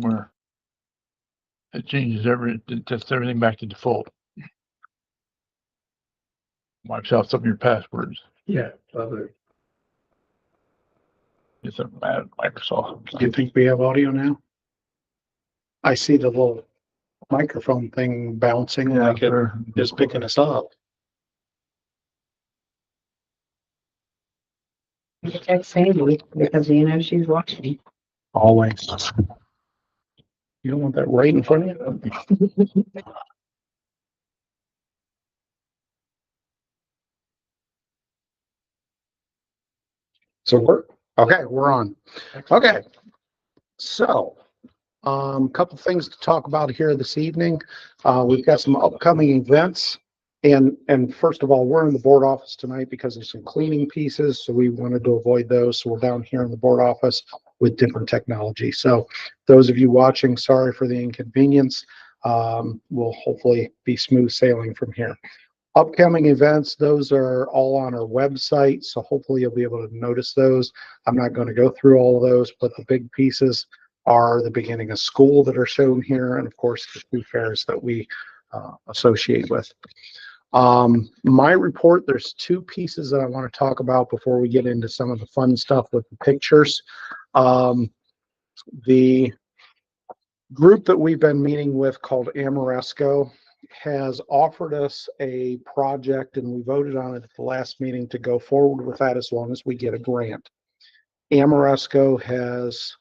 where it changes it tests everything back to default. Wipes out some of your passwords. Yeah, love it. It's a bad Microsoft. Do you think we have audio now? I see the little microphone thing bouncing like it is picking us up. You text Sandy because you know she's watching. Always. You don't want that right in front of you. So we're on. Okay. So, couple things to talk about here this evening. We've got some upcoming events. And first of all, we're in the board office tonight because of some cleaning pieces. So we wanted to avoid those. So we're down here in the board office with different technology. So those of you watching, sorry for the inconvenience. We'll hopefully be smooth sailing from here. Upcoming events, those are all on our website, so hopefully you'll be able to notice those. I'm not going to go through all of those, but the big pieces are the beginning of school that are shown here, and of course the two fairs that we associate with. My report, there's two pieces that I want to talk about before we get into some of the fun stuff with the pictures. The group that we've been meeting with called Amoresco has offered us a project, and we voted on it at the last meeting to go forward with that as long as we get a grant. Amoresco has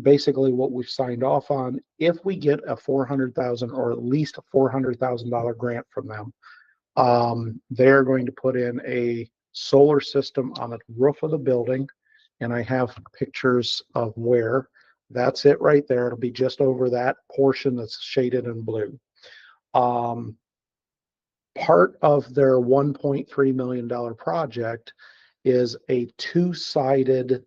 basically what we've signed off on. If we get a $400,000 or at least a $400,000 grant from them, they're going to put in a solar system on the roof of the building, and I have pictures of where. That's it right there. It'll be just over that portion that's shaded in blue. Part of their $1.3 million project is a two-sided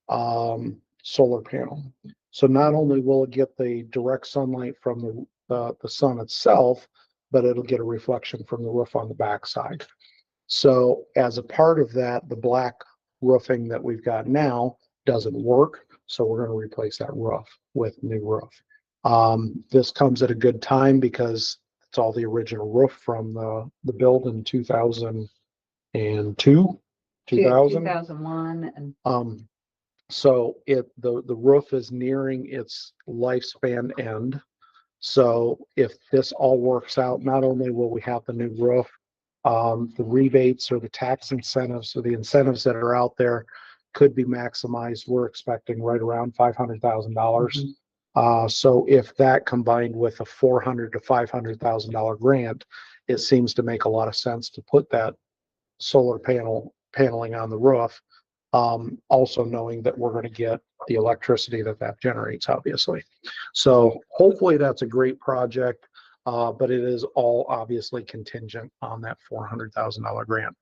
solar panel. So not only will it get the direct sunlight from the sun itself, but it'll get a reflection from the roof on the backside. So as a part of that, the black roofing that we've got now doesn't work. So we're going to replace that roof with new roof. This comes at a good time because it's all the original roof from the build in 2002, 2001. And so the roof is nearing its lifespan end. So if this all works out, not only will we have the new roof, the rebates or the tax incentives or the incentives that are out there could be maximized. We're expecting right around $500,000. So if that combined with a $400,000 to $500,000 grant, it seems to make a lot of sense to put that solar paneling on the roof. Also knowing that we're going to get the electricity that generates, obviously. So hopefully that's a great project, but it is all obviously contingent on that $400,000 grant.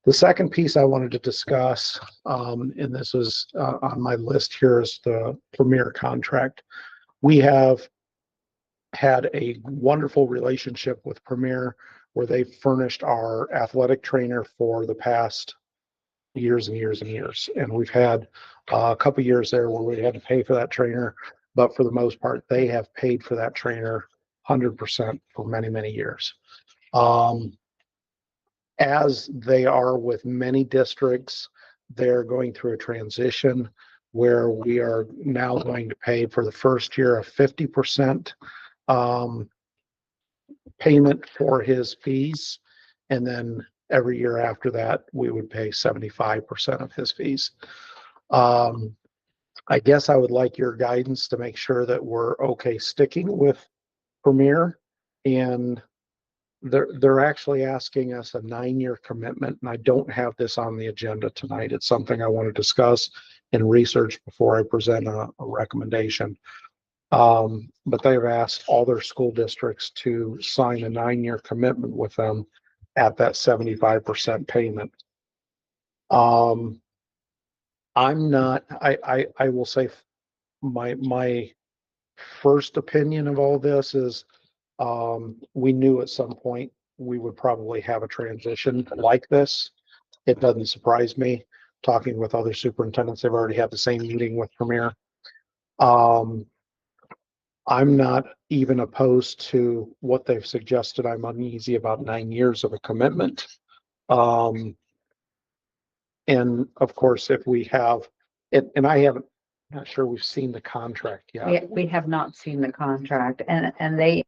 The second piece I wanted to discuss, and this is on my list here, is the Premier contract. We have had a wonderful relationship with Premier where they furnished our athletic trainer for the past years and years and years. And we've had a couple years there where we had to pay for that trainer, but for the most part, they have paid for that trainer 100% for many, many years. As they are with many districts, they're going through a transition where we are now going to pay for the first year a 50% payment for his fees. And then every year after that, we would pay 75% of his fees. I guess I would like your guidance to make sure that we're okay sticking with Premier, and they're actually asking us a 9-year commitment, and I don't have this on the agenda tonight. It's something I want to discuss and research before I present a recommendation. But they've asked all their school districts to sign a 9-year commitment with them at that 75% payment. I'm not, I will say my first opinion of all this is, we knew at some point we would probably have a transition like this. It doesn't surprise me. Talking with other superintendents, they've already had the same meeting with Premier. I'm not even opposed to what they've suggested. I'm uneasy about 9 years of a commitment. And of course, if we have it, and I haven't, not sure we've seen the contract yet. We have not seen the contract and they,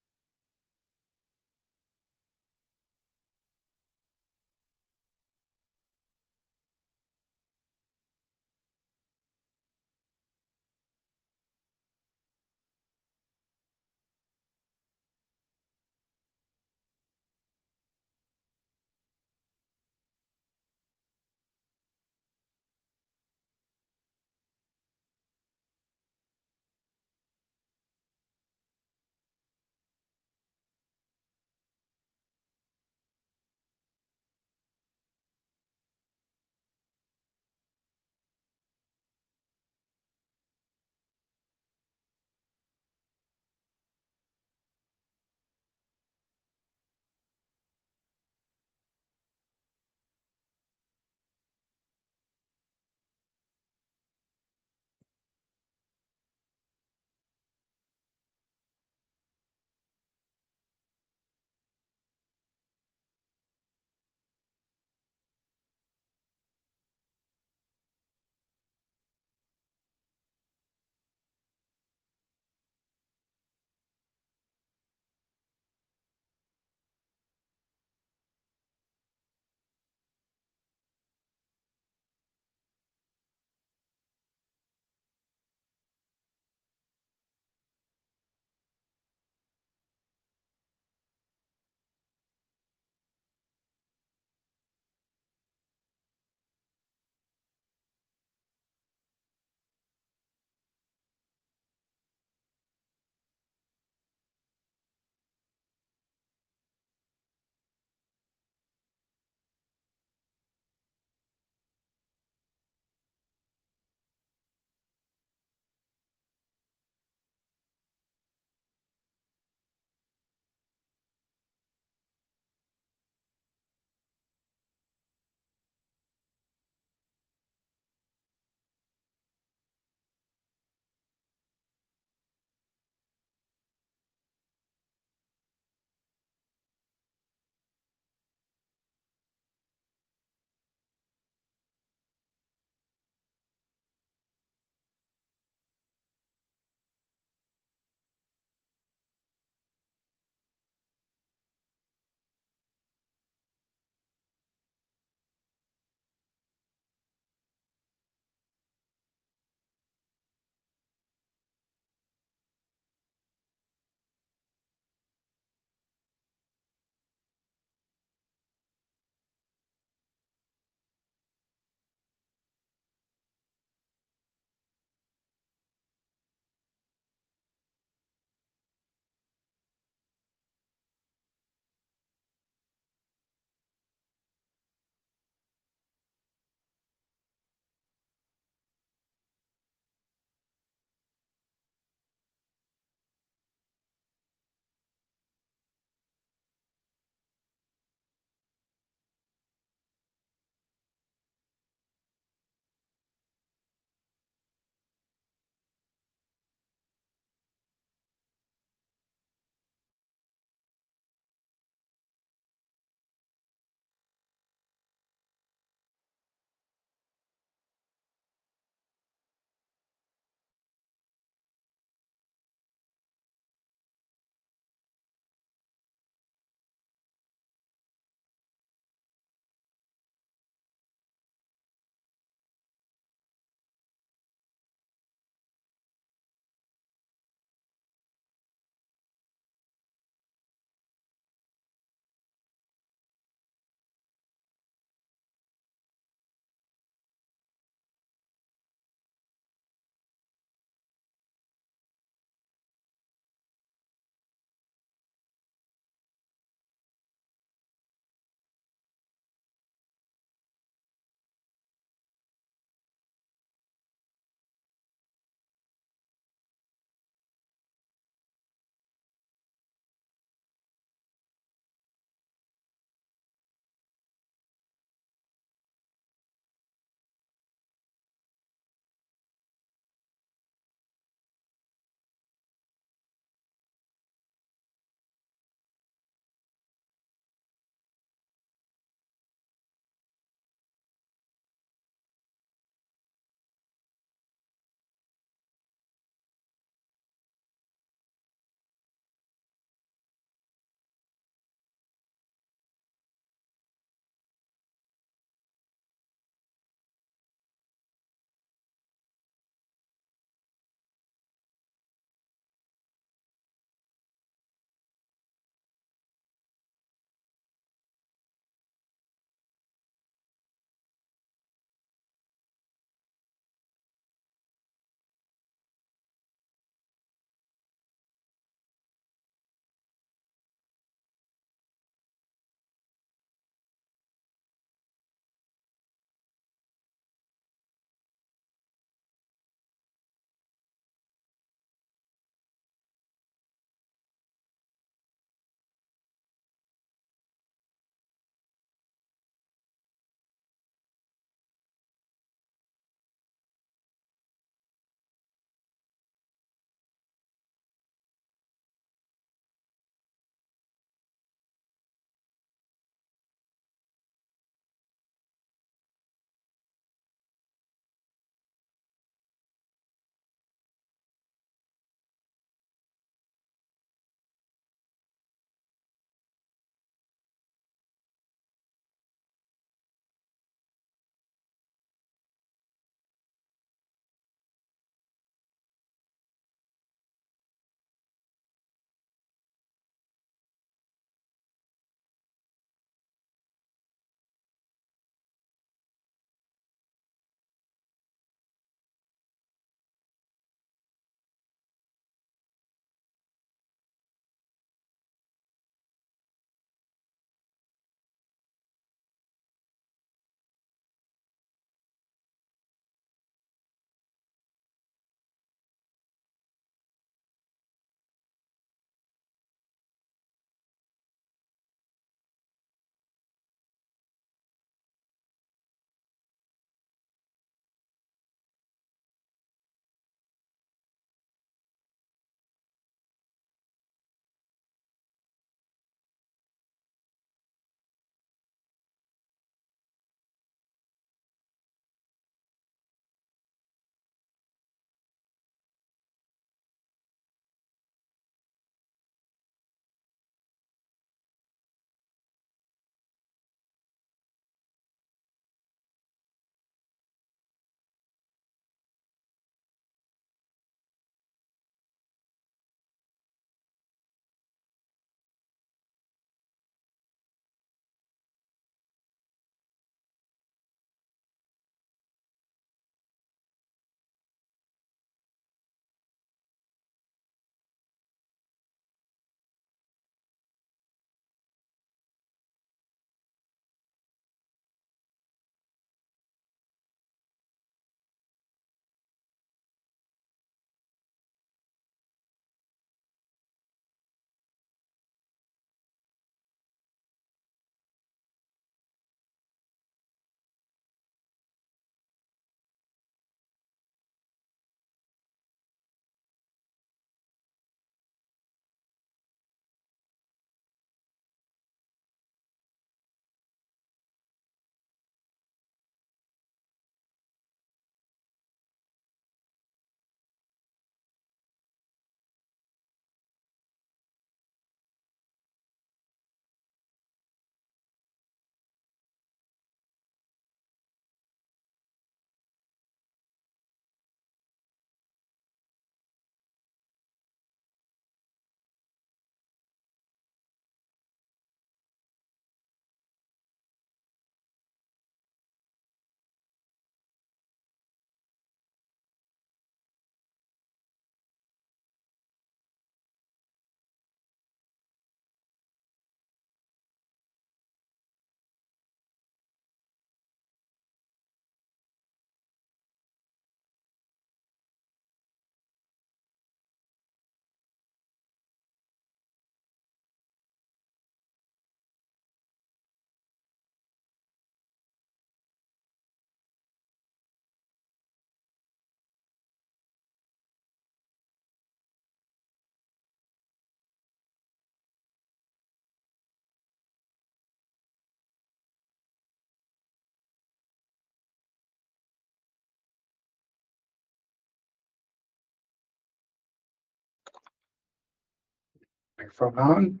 Microphone on.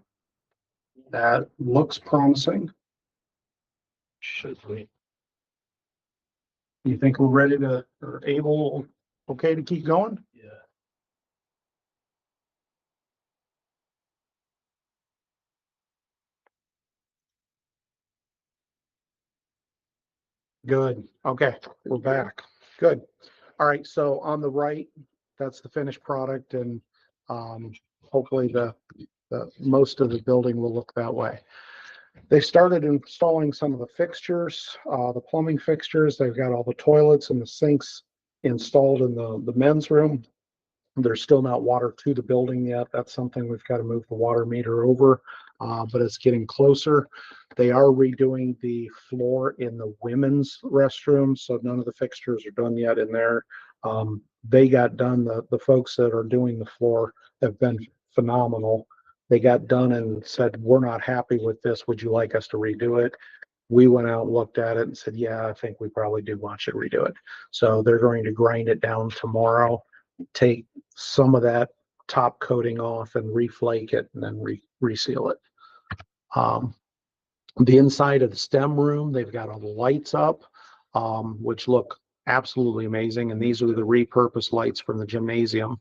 That looks promising. Should we? You think we're ready to, or able, okay to keep going? Yeah. Good. Okay, we're back. Good. All right, so on the right, that's the finished product, and hopefully the most of the building will look that way. They started installing some of the fixtures, the plumbing fixtures. They've got all the toilets and the sinks installed in the men's room. There's still not water to the building yet. That's something we've got to move the water meter over, but it's getting closer. They are redoing the floor in the women's restroom, so none of the fixtures are done yet in there. They got done, the folks that are doing the floor have been phenomenal. They got done and said, we're not happy with this. Would you like us to redo it? We went out and looked at it and said, yeah, I think we probably do want you to redo it. So they're going to grind it down tomorrow, take some of that top coating off and reflake it and then reseal it. The inside of the STEM room, they've got all the lights up, which look absolutely amazing. And these are the repurposed lights from the gymnasium.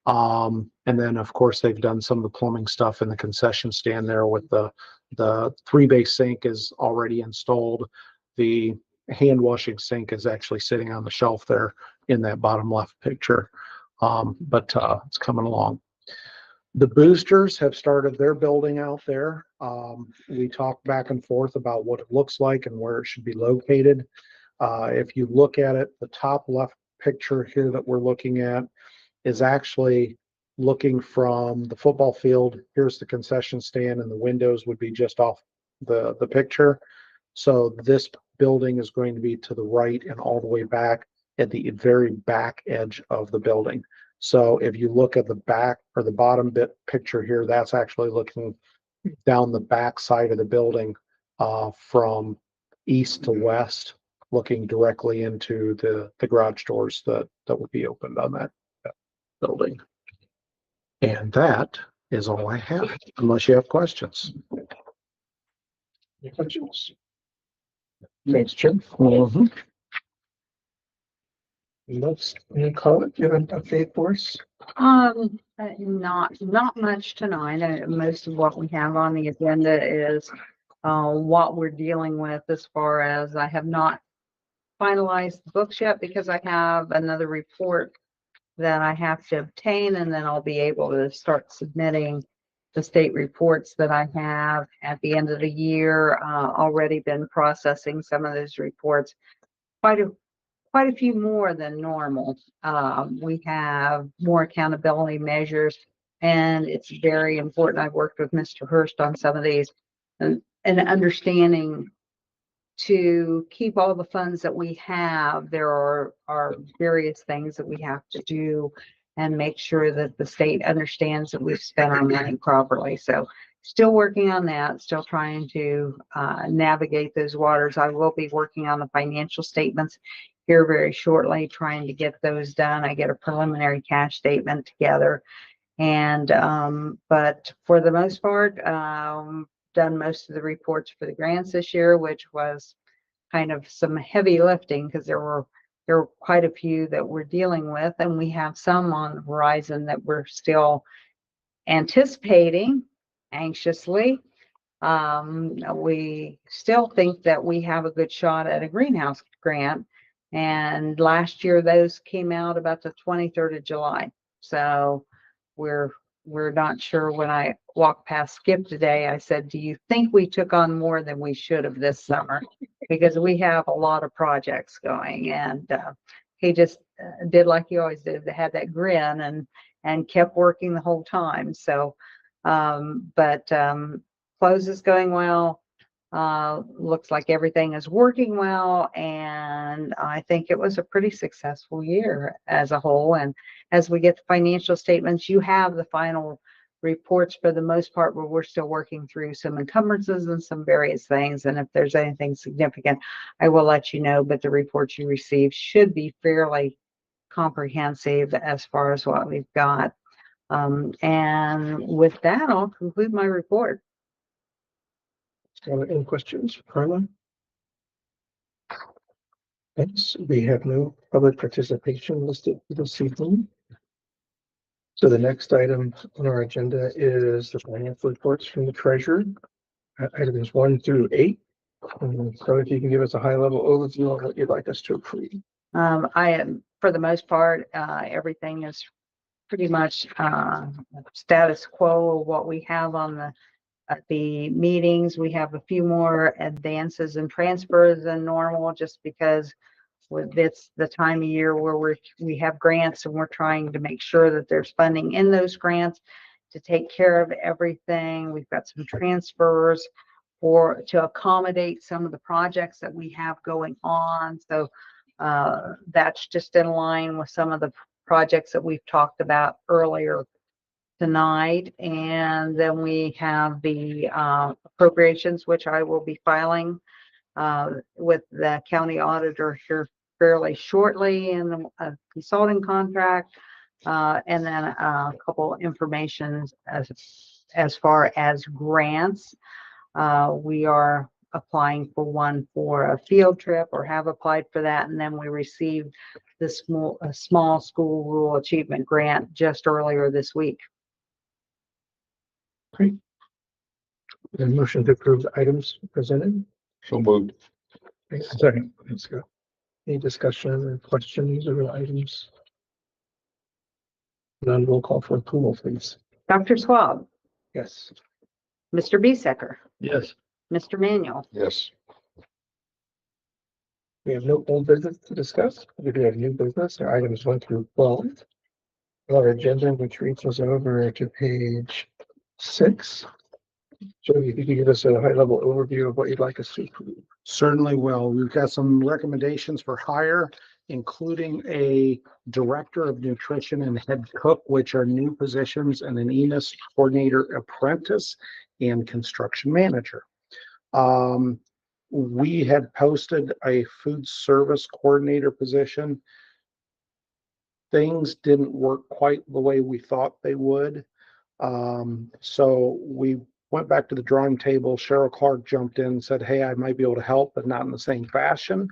And then of course they've done some of the plumbing stuff in the concession stand there with the 3-bay sink is already installed. The hand washing sink is actually sitting on the shelf there in that bottom left picture. But it's coming along. The boosters have started their building out there. We talked back and forth about what it looks like and where it should be located. If you look at it, the top left picture here that we're looking at is actually looking from the football field. Here's the concession stand, and the windows would be just off the picture. So this building is going to be to the right and all the way back at the very back edge of the building. So if you look at the back or the bottom bit picture here, that's actually looking down the back side of the building from east to west, looking directly into the garage doors that will be opened on that building. And that is all I have, unless you have questions. Any questions? Thanks, Jim. Let's call it, give an update for us. Not much tonight. Most of what we have on the agenda is what we're dealing with as far as I have not finalized the books yet because I have another report that I have to obtain, and then I'll be able to start submitting the state reports that I have at the end of the year. Already been processing some of those reports, quite a few more than normal. We have more accountability measures, and it's very important. I've worked with Mr. Hurst on some of these and understanding to keep all the funds that we have. There are various things that we have to do and make sure that the state understands that we've spent our money properly. So still working on that, still trying to navigate those waters. I will be working on the financial statements here very shortly, trying to get those done. I get a preliminary cash statement together. And but for the most part, done most of the reports for the grants this year, which was kind of some heavy lifting because there were quite a few that we're dealing with, and we have some on the horizon that we're still anticipating anxiously. We still think that we have a good shot at a greenhouse grant, and last year those came out about the 23rd of July. So we're not sure. When I walked past Skip today, I said, do you think we took on more than we should have this summer? Because we have a lot of projects going. And he just did like he always did. They had that grin and kept working the whole time. So, close is going well. Looks like everything is working well, and I think it was a pretty successful year as a whole. And as we get the financial statements, you have the final reports for the most part, where we're still working through some encumbrances and some various things. And if there's anything significant, I will let you know, but the reports you receive should be fairly comprehensive as far as what we've got. And with that, I'll conclude my report. Any questions for Carla? Thanks. We have no public participation listed this evening. So the next item on our agenda is the financial reports from the treasurer, items 1 through 8. So if you can give us a high level overview of what you'd like us to approve. I am, for the most part, everything is pretty much status quo of what we have on the meetings. We have a few more advances and transfers than normal, just because it's the time of year where we have grants and we're trying to make sure that there's funding in those grants to take care of everything. We've got some transfers to accommodate some of the projects that we have going on. So that's just in line with some of the projects that we've talked about earlier tonight. And then we have the appropriations, which I will be filing with the county auditor here fairly shortly, and a consulting contract, and then a couple information as far as grants. We are applying for one for a field trip, or have applied for that, and then we received the small school rural achievement grant just earlier this week. Great. The motion to approve the items presented. So moved. Second. Let's go. Any discussion or questions or items? None, will call for approval, please. Dr. Swab, Yes. Mr. Biesecker, Yes. Mr. Manuel. Yes. We have no old business to discuss. We do have new business, or items 1 through 12. Our agenda, which reaches over to page 6. So if you could give us a high level overview of what you'd like us to approve. Certainly will. We've got some recommendations for hire, including a director of nutrition and head cook, which are new positions, and an ENIS coordinator apprentice and construction manager. We had posted a food service coordinator position. Things didn't work quite the way we thought they would. So we went back to the drawing table. Cheryl Clark jumped in and said, hey, I might be able to help, but not in the same fashion.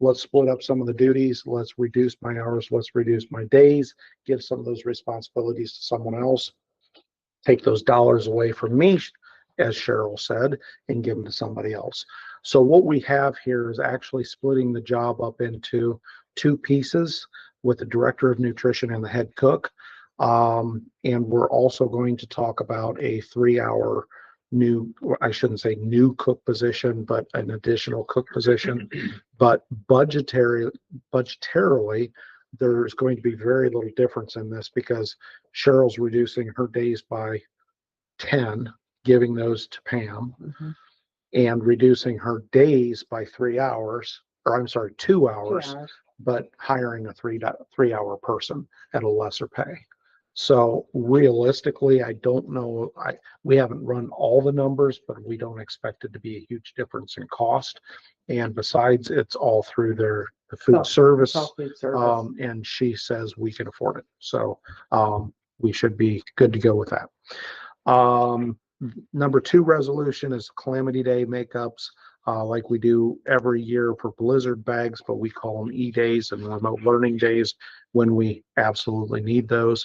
Let's split up some of the duties. Let's reduce my hours. Let's reduce my days, give some of those responsibilities to someone else, take those dollars away from me, as Cheryl said, and give them to somebody else. So what we have here is actually splitting the job up into 2 pieces, with the director of nutrition and the head cook. And we're also going to talk about a 3-hour I shouldn't say new cook position, but an additional cook position. But budgetarily, there's going to be very little difference in this, because Cheryl's reducing her days by 10, giving those to Pam, and reducing her days by 3 hours, or I'm sorry, 2 hours. 2 hours. But hiring a 3-hour person at a lesser pay. So realistically, I don't know, we haven't run all the numbers, but we don't expect it to be a huge difference in cost. And besides, it's all through the food service. Food service. And she says we can afford it. So we should be good to go with that. Number 2 resolution is Calamity Day makeups, like we do every year for blizzard bags, but we call them E-days and remote learning days when we absolutely need those.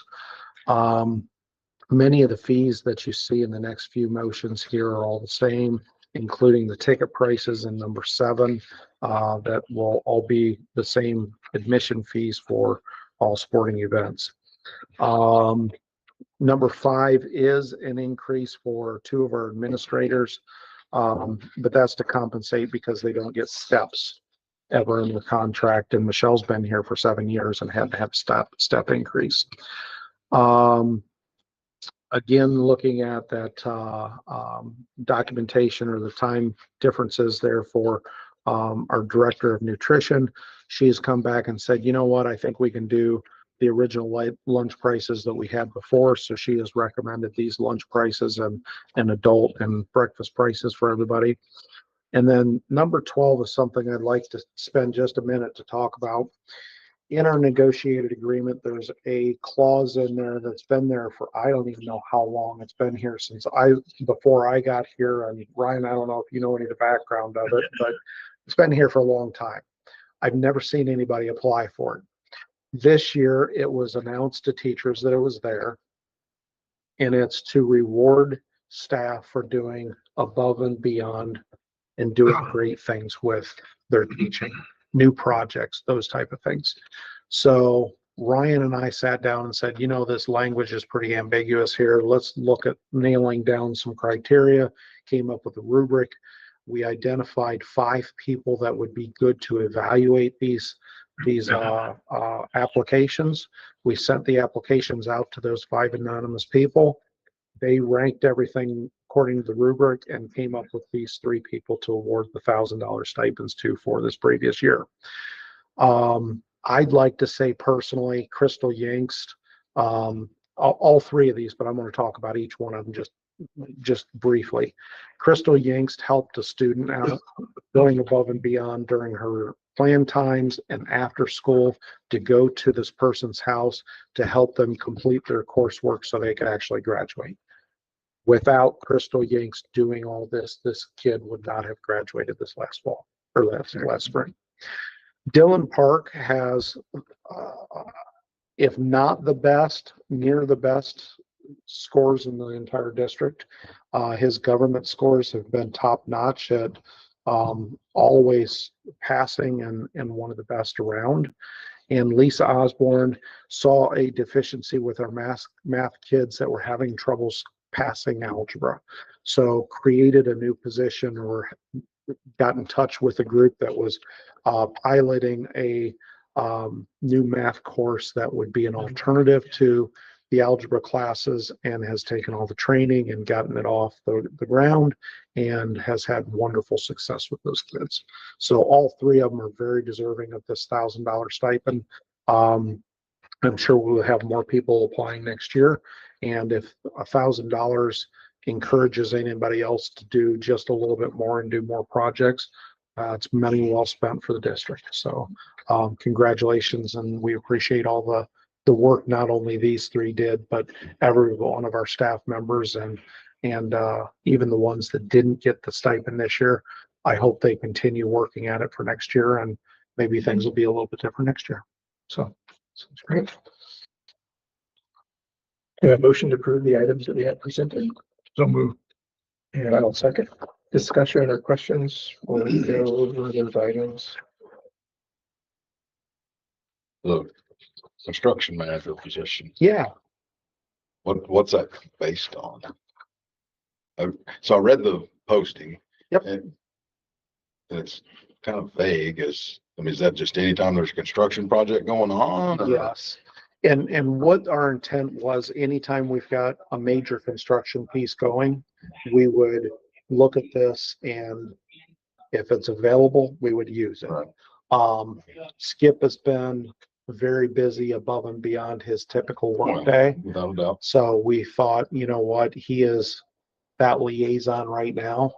Many of the fees that you see in the next few motions here are all the same, including the ticket prices in number 7, that will all be the same admission fees for all sporting events. Number 5 is an increase for 2 of our administrators, but that's to compensate because they don't get steps ever in the contract. And Michelle's been here for 7 years and had to have step increase. Again, looking at that documentation or the time differences there for our director of nutrition, she's come back and said, you know what, I think we can do the original lunch prices that we had before. So she has recommended these lunch prices and adult and breakfast prices for everybody. And then number 12 is something I'd like to spend just a minute to talk about, in our negotiated agreement, there's a clause in there that's been there for, I don't even know how long. It's been here since before I got here. And Ryan, I don't know if you know any of the background of it, but it's been here for a long time. I've never seen anybody apply for it. This year, it was announced to teachers that it was there. And it's to reward staff for doing above and beyond and doing great things with their teaching, new projects, those type of things. So Ryan and I sat down and said, this language is pretty ambiguous here. Let's look at nailing down some criteria, came up with a rubric. We identified 5 people that would be good to evaluate these applications. We sent the applications out to those 5 anonymous people. They ranked everything according to the rubric and came up with these 3 people to award the $1,000 stipends to for this previous year. I'd like to say personally, Crystal Yingst, all 3 of these, but I'm going to talk about each one of them just briefly. Crystal Yingst helped a student out going above and beyond during her plan times and after school to go to this person's house to help them complete their coursework so they could actually graduate. Without Crystal Yingst doing all this, this kid would not have graduated this last fall or last spring. Dylan Park has, if not the best, near the best scores in the entire district. His government scores have been top notch at always passing and one of the best around. And Lisa Osborne saw a deficiency with our math kids that were having troubles passing algebra. So created a new position or got in touch with a group that was piloting a new math course that would be an alternative to the algebra classes, and has taken all the training and gotten it off the ground and has had wonderful success with those kids. So all 3 of them are very deserving of this $1,000 stipend. I'm sure we'll have more people applying next year. And if $1,000 encourages anybody else to do just a little bit more and do more projects, it's money well spent for the district. So congratulations, and we appreciate all the work not only these 3 did, but every one of our staff members and even the ones that didn't get the stipend this year. I hope they continue working at it for next year, and maybe things will be a little bit different next year. So Sounds great. A motion to approve the items that we had presented. So moved. And I'll second. Discussion or questions before we go over those items? The construction manager position, yeah, what's that based on? So I read the posting. Yep. And it's kind of vague. Is that just anytime there's a construction project going on? Or? yes. And what our intent was, anytime we've got a major construction piece going, we would look at this, and if it's available, we would use it. Right. Skip has been very busy above and beyond his typical workday. Without a doubt. So we thought, you know what, he is that liaison right now.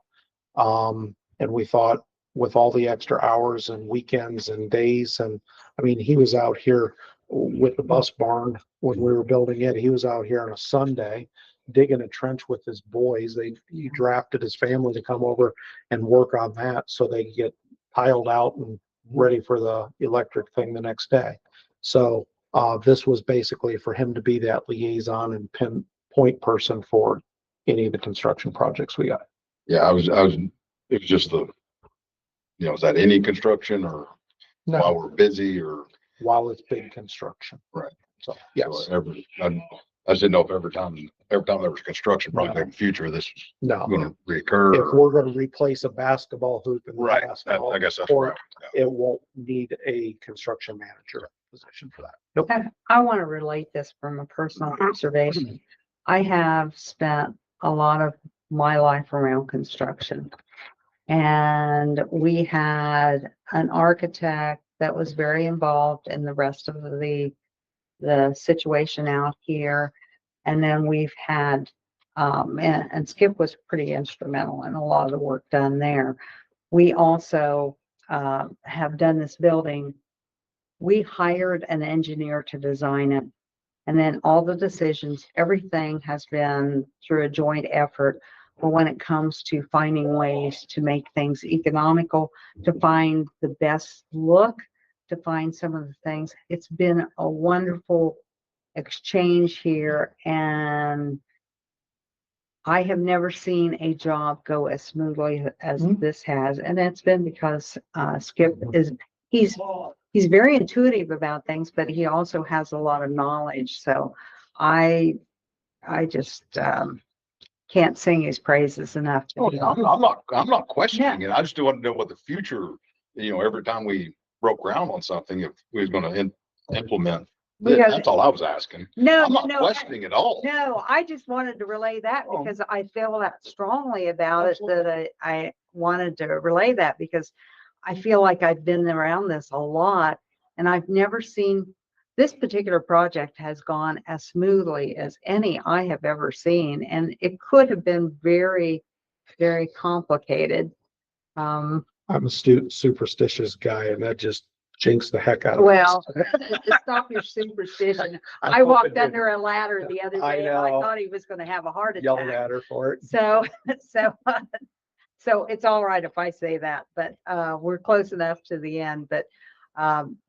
And we thought with all the extra hours and weekends and days, and I mean, he was out here with the bus barn when we were building it. He was out here on a Sunday digging a trench with his boys. He drafted his family to come over and work on that so they could get piled out and ready for the electric thing the next day. So this was basically for him to be that liaison and pinpoint person for any of the construction projects we got. Yeah, it was just is that any construction or No. while we're busy or? While it's big construction. Right. So, yes. So I just didn't know if every time there was a construction project in the future, this No. was going to reoccur. If we're going to replace a basketball hoop in the Right. basketball I guess that's court, right. Yeah. it won't need a construction manager position for that. Nope. I want to relate this from a personal observation. I have spent a lot of my life around construction, and we had an architect that was very involved in the rest of the situation out here. And then we've had, and Skip was pretty instrumental in a lot of the work done there. We also have done this building We hired an engineer to design it. And then all the decisions, everything has been through a joint effort. But when it comes to finding ways to make things economical, to find the best look, to find some of the things, it's been a wonderful exchange here. And I have never seen a job go as smoothly as this has. And that's been because Skip he's very intuitive about things, but he also has a lot of knowledge. So I just can't sing his praises enough. Oh, I'm not questioning it. I just want to know what the future, every time we broke ground on something, if we was gonna implement it. Because- That's all I was asking. No, I'm not no, questioning at all. no, I just wanted to relay that Oh. because I feel that strongly about it, that I wanted to relay that because I feel like I've been around this a lot and I've never seen, this particular project has gone as smoothly as any I have ever seen. And it could have been very, very complicated. I'm a superstitious guy and that just jinxed the heck out of Well, us. to stop your superstition, I I hope it walked didn't. under a ladder the other I day and I know. thought he was going to have a heart Yelled attack. at her for it. So, so it's all right if I say that, but we're close enough to the end. But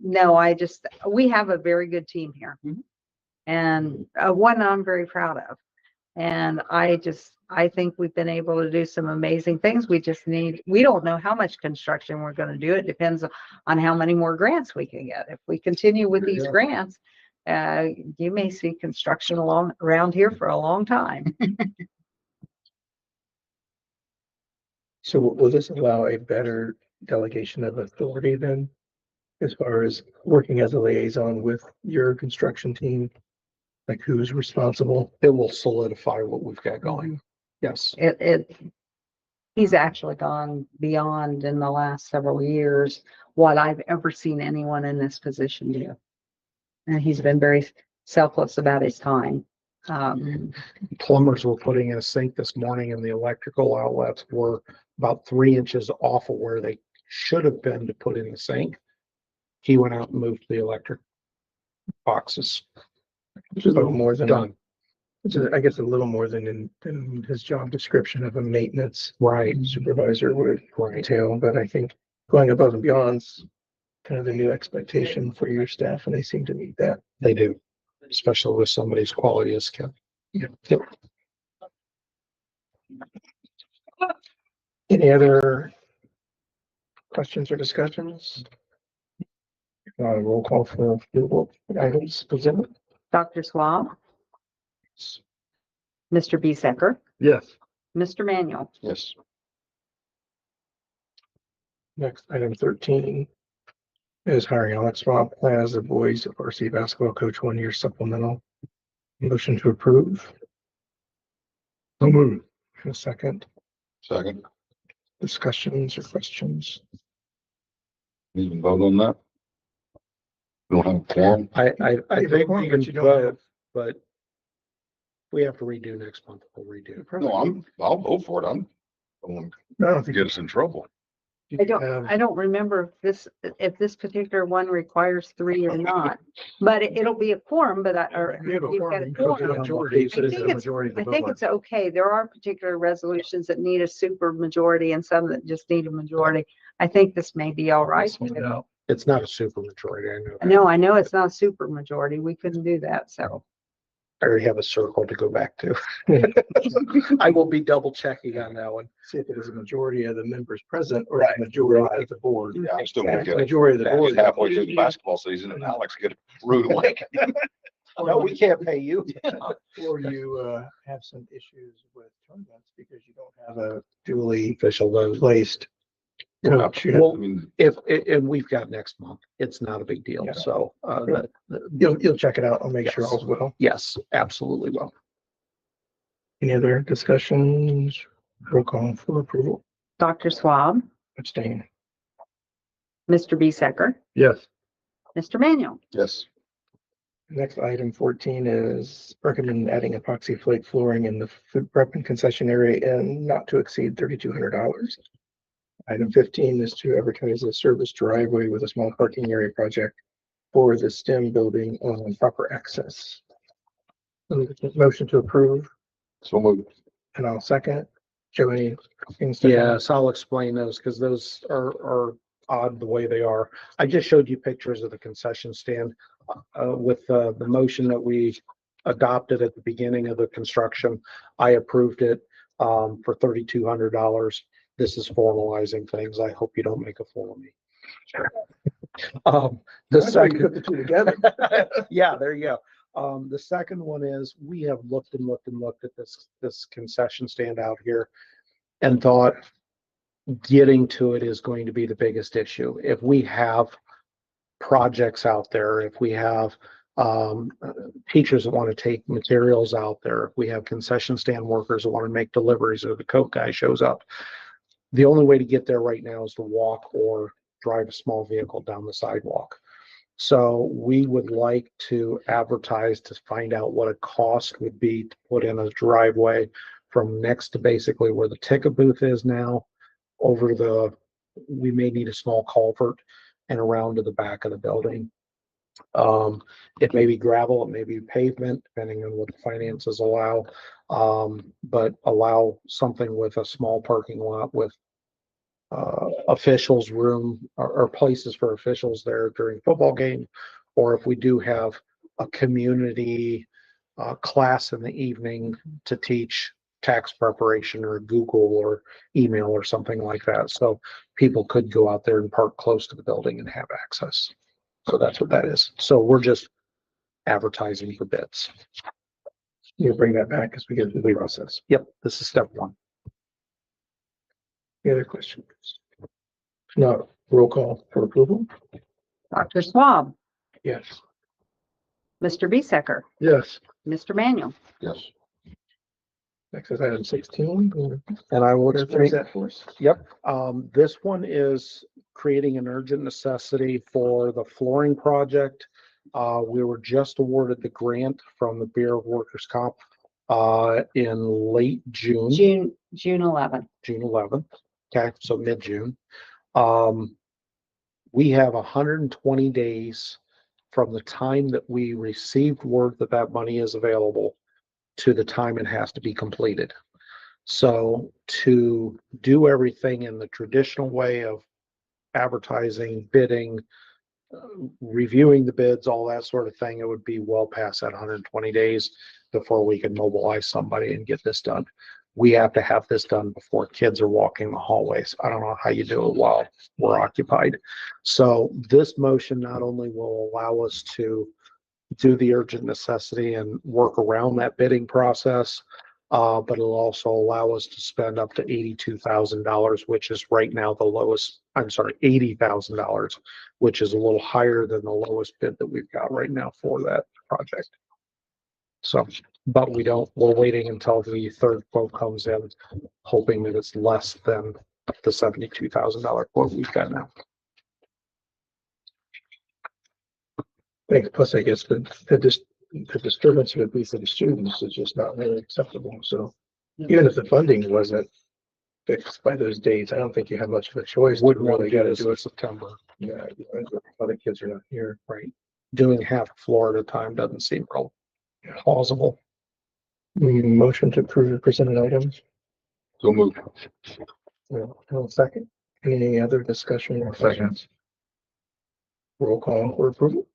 no, we have a very good team here, and one I'm very proud of. And I think we've been able to do some amazing things. We don't know how much construction we're going to do. It depends on how many more grants we can get. If we continue with these grants, you may see construction around here for a long time. So will this allow a better delegation of authority then? As far as working as a liaison with your construction team? Like who's responsible? It will solidify what we've got going. Yes. He's actually gone beyond in the last several years what I've ever seen anyone in this position do. And he's been very selfless about his time. Plumbers were putting in a sink this morning and the electrical outlets were about 3 inches off of where they should have been to put in the sink. He went out and moved the electric boxes. Which is a little more than, Done. which is, I guess, a little more than his job description of a maintenance Right. supervisor would entail. But I think going above and beyond's kind of the new expectation for your staff, and they seem to meet that. They do, especially with somebody's quality as Skip. Yeah. Yep. Any other questions or discussions? Roll call for approval items presented. Dr. Swab, Mr. Besecker, Yes. Mr. Manuel. Yes. Next, item 13 is hiring Alex Swab as the boys varsity basketball coach 1-year supplemental. Motion to approve. So moved. In a second, Second. discussions or questions? You can vote on that. We don't have a quorum. I You think have we one, can but you don't vote, have- but we have to redo next month. We'll redo. No, I'll vote for it. I won't No, I don't think get us in trouble. you I don't, have- I don't remember if this particular one requires 3 or not, but it'll be a quorum, but You have a you've got quorum, a you can vote quorum. on majority, so I there's think a it's- majority to I vote think on. it's okay. There are particular resolutions that need a super majority and some that just need a majority. I think this may be all right. It's not a super majority. I know. that. No, I know it's not a super majority. We couldn't do that, so. I already have a circle to go back to. I will be double checking on that one. See if it is a majority of the members present or a majority of the board. Yeah, I'm still gonna get it. Majority of the board. Halfway through the basketball season and Alex get rude awakening. No, we can't pay you. Or you have some issues with tournaments because you don't have a duly Official vote. placed coach. Well, I mean, And we've got next month. It's not a big deal. Yeah. So, You'll check it out. I'll make sure Yes. all's well. yes, absolutely will. Any other discussions? Roll call for approval. Dr. Swab, Abstain. Mr. Besecker, Yes. Mr. Manuel. yes. Next, item 14 is recommend adding epoxy flake flooring in the food prep and concession area and not to exceed $3,200. Item 15 is to advertise a service driveway with a small parking area project for the STEM building on proper access. Motion to approve, So moved. and I'll second. Joe, any things to add? Yes, I'll explain those because those are odd the way they are. I just showed you pictures of the concession stand with the motion that we adopted at the beginning of the construction. I approved it for $3,200. This is formalizing things. I hope you don't make a fool of me. The That's why you second, put the two together. yeah, there you go. The second one is we have looked and looked and looked at this concession stand out here and thought getting to it is going to be the biggest issue. If we have projects out there, if we have teachers that want to take materials out there, if we have concession stand workers that want to make deliveries or the Coke guy shows up, the only way to get there right now is to walk or drive a small vehicle down the sidewalk. So we would like to advertise to find out what a cost would be to put in a driveway from next to basically where the ticket booth is now over we may need a small culvert and around to the back of the building. It may be gravel, it may be pavement, depending on what the finances allow. But allow something with a small parking lot with officials room or places for officials there during football game. Or if we do have a community class in the evening to teach tax preparation or Google or email or something like that. So people could go out there and park close to the building and have access. So that's what that is. So we're just advertising for bids. You bring that back as we get through the process. Yep, this is step one. Any other questions? No, roll call for approval? Dr. Swab, Yes. Mr. Bisecker, Yes. Mr. Manuel. Yes. Next is item 16. And I will What is explain. that for us? Yep, this one is creating an urgent necessity for the flooring project. We were just awarded the grant from the Bureau of Workers' Comp in late June. June 11th. June 11th. Okay, so mid-June. We have 120 days from the time that we received word that that money is available to the time it has to be completed. So to do everything in the traditional way of advertising, bidding, reviewing the bids, all that sort of thing, it would be well past that 120 days before we can mobilize somebody and get this done. We have to have this done before kids are walking the hallways. I don't know how you do it while we're occupied. So this motion not only will allow us to do the urgent necessity and work around that bidding process, but it'll also allow us to spend up to $82,000, which is right now the lowest, I'm sorry, $80,000, which is a little higher than the lowest bid that we've got right now for that project. So, but we're waiting until the third quote comes in, hoping that it's less than the $72,000 quote we've got now. Thanks. Plus, I guess the disturbance would be for the students is just not really acceptable. So even if the funding wasn't fixed by those dates, I don't think you have much of a choice. Wouldn't to want really to do gotta this do in it. September. Yeah, other kids are not here. Right. Doing half a floor at a time doesn't seem real plausible. Motion to approve the presented items. So moved. Second. Any other discussion or questions? Roll call for approval?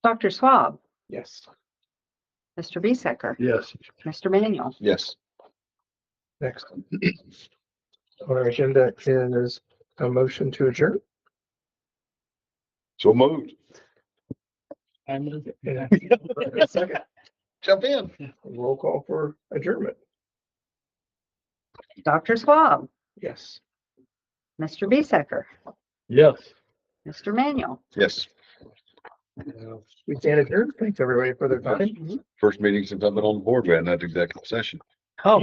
Dr. Swab, Yes. Mr. Bisecker, Yes. Mr. Manuel. Yes. Next. On our agenda is a motion to adjourn. So moved. I move it. And a second. Jump in. Roll call for adjournment. Dr. Swab, Yes. Mr. Bisecker, Yes. Mr. Manuel. Yes. We stand adjourned. Thanks everybody for their time. First meeting since I've been on the board, we had that executive session. Oh,